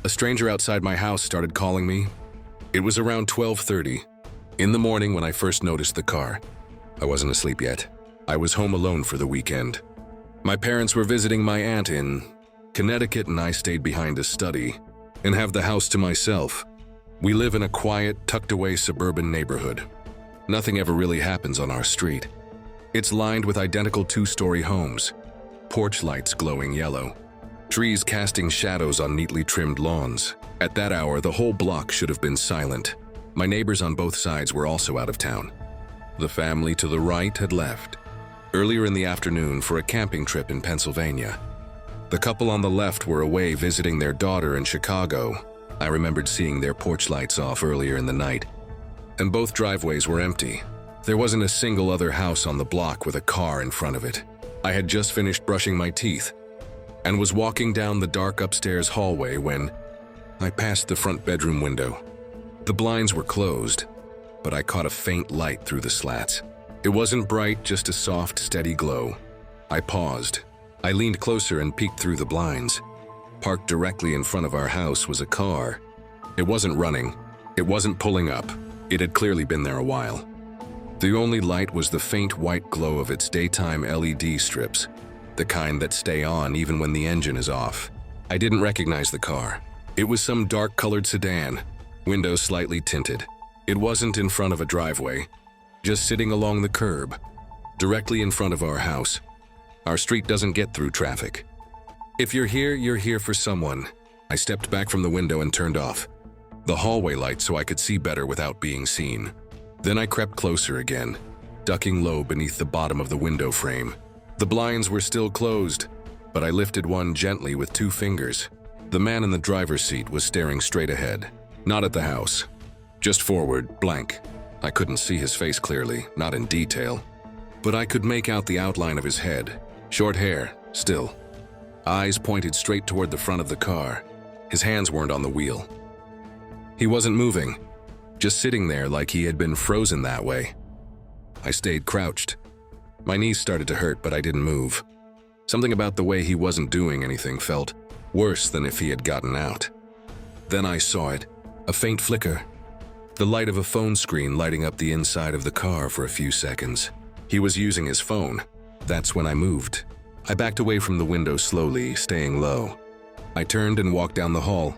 A stranger outside my house started calling me. It was around 12:30 in the morning when I first noticed the car. I wasn't asleep yet. I was home alone for the weekend. My parents were visiting my aunt in Connecticut, and I stayed behind to study and have the house to myself. We live in a quiet, tucked-away suburban neighborhood. Nothing ever really happens on our street. It's lined with identical two-story homes, porch lights glowing yellow, trees casting shadows on neatly trimmed lawns. At that hour, the whole block should have been silent. My neighbors on both sides were also out of town. The family to the right had left earlier in the afternoon for a camping trip in Pennsylvania. The couple on the left were away visiting their daughter in Chicago. I remembered seeing their porch lights off earlier in the night, and both driveways were empty. There wasn't a single other house on the block with a car in front of it. I had just finished brushing my teeth and was walking down the dark upstairs hallway when I passed the front bedroom window. The blinds were closed, but I caught a faint light through the slats. It wasn't bright, just a soft, steady glow. I paused. I leaned closer and peeked through the blinds. Parked directly in front of our house was a car. It wasn't running. It wasn't pulling up. It had clearly been there a while. The only light was the faint white glow of its daytime LED strips, the kind that stay on even when the engine is off. I didn't recognize the car. It was some dark-colored sedan, windows slightly tinted. It wasn't in front of a driveway, just sitting along the curb, directly in front of our house. Our street doesn't get through traffic. If you're here for someone. I stepped back from the window and turned off the hallway light so I could see better without being seen. Then I crept closer again, ducking low beneath the bottom of the window frame. The blinds were still closed, but I lifted one gently with 2 fingers. The man in the driver's seat was staring straight ahead, not at the house, just forward, blank. I couldn't see his face clearly, not in detail, but I could make out the outline of his head. Short hair, still. Eyes pointed straight toward the front of the car. His hands weren't on the wheel. He wasn't moving, just sitting there like he had been frozen that way. I stayed crouched. My knees started to hurt, but I didn't move. Something about the way he wasn't doing anything felt worse than if he had gotten out. Then I saw it, a faint flicker, the light of a phone screen lighting up the inside of the car for a few seconds. He was using his phone. That's when I moved. I backed away from the window slowly, staying low. I turned and walked down the hall,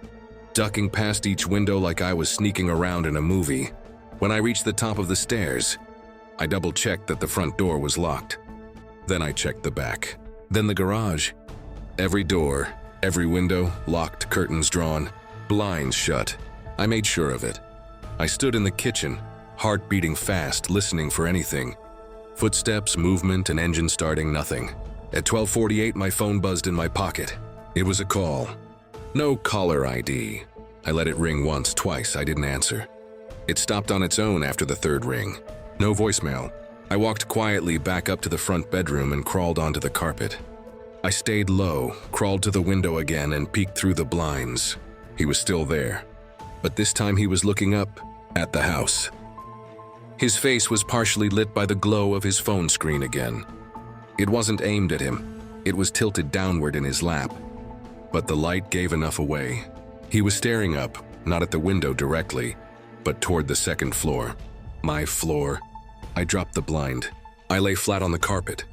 ducking past each window like I was sneaking around in a movie. When I reached the top of the stairs, I double-checked that the front door was locked. Then I checked the back. Then the garage. Every door, every window, locked, curtains drawn, blinds shut. I made sure of it. I stood in the kitchen, heart beating fast, listening for anything. Footsteps, movement, an engine starting, nothing. At 12:48, my phone buzzed in my pocket. It was a call. No caller ID. I let it ring once, twice. I didn't answer. It stopped on its own after the 3rd ring. No voicemail. I walked quietly back up to the front bedroom and crawled onto the carpet. I stayed low, crawled to the window again, and peeked through the blinds. He was still there, but this time he was looking up at the house. His face was partially lit by the glow of his phone screen again. It wasn't aimed at him. It was tilted downward in his lap, but the light gave enough away. He was staring up, not at the window directly, but toward the 2nd floor. My floor. I dropped the blind. I lay flat on the carpet,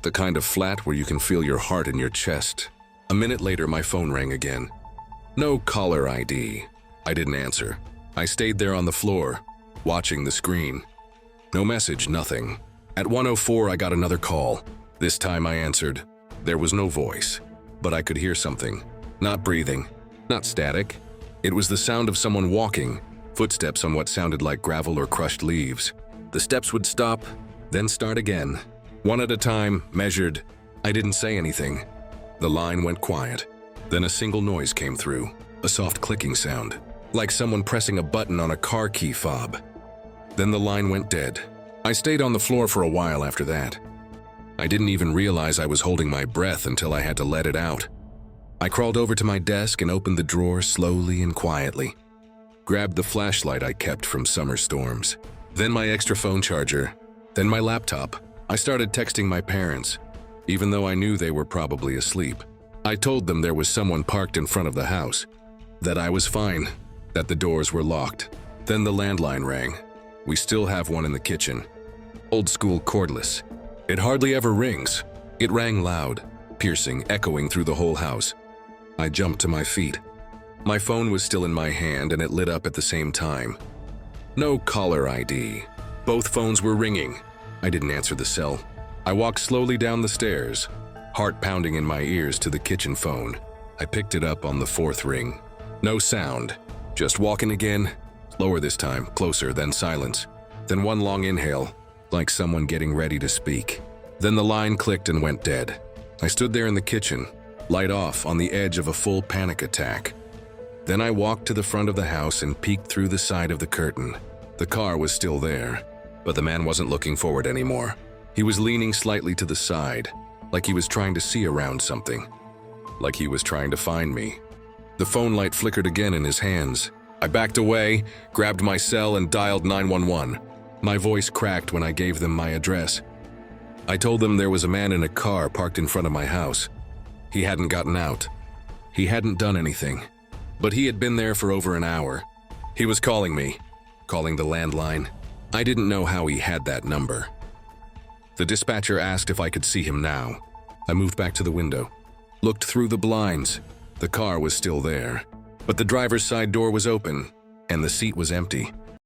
the kind of flat where you can feel your heart in your chest. A minute later, my phone rang again. No caller ID. I didn't answer. I stayed there on the floor, watching the screen. No message, nothing. At 1:04, I got another call. This time I answered. There was no voice, but I could hear something. Not breathing, not static. It was the sound of someone walking, footsteps on what sounded like gravel or crushed leaves. The steps would stop, then start again. One at a time, measured. I didn't say anything. The line went quiet. Then a single noise came through, a soft clicking sound, like someone pressing a button on a car key fob. Then the line went dead. I stayed on the floor for a while after that. I didn't even realize I was holding my breath until I had to let it out. I crawled over to my desk and opened the drawer slowly and quietly. Grabbed the flashlight I kept from summer storms. Then my extra phone charger. Then my laptop. I started texting my parents, even though I knew they were probably asleep. I told them there was someone parked in front of the house. that I was fine, that the doors were locked. Then the landline rang. We still have one in the kitchen. Old school cordless. It hardly ever rings. It rang loud, piercing, echoing through the whole house. I jumped to my feet. My phone was still in my hand and it lit up at the same time. No caller ID. Both phones were ringing. I didn't answer the cell. I walked slowly down the stairs, heart pounding in my ears, to the kitchen phone. I picked it up on the fourth ring. No sound. Just walking again. Lower this time, closer, then silence. Then one long inhale, like someone getting ready to speak. Then the line clicked and went dead. I stood there in the kitchen, light off, on the edge of a full panic attack. Then I walked to the front of the house and peeked through the side of the curtain. The car was still there, but the man wasn't looking forward anymore. He was leaning slightly to the side, like he was trying to see around something. Like he was trying to find me. The phone light flickered again in his hands. I backed away, grabbed my cell, and dialed 911. My voice cracked when I gave them my address. I told them there was a man in a car parked in front of my house. He hadn't gotten out. He hadn't done anything. But he had been there for over an hour. He was calling me, calling the landline. I didn't know how he had that number. The dispatcher asked if I could see him now. I moved back to the window, looked through the blinds. The car was still there, but the driver's side door was open, and the seat was empty.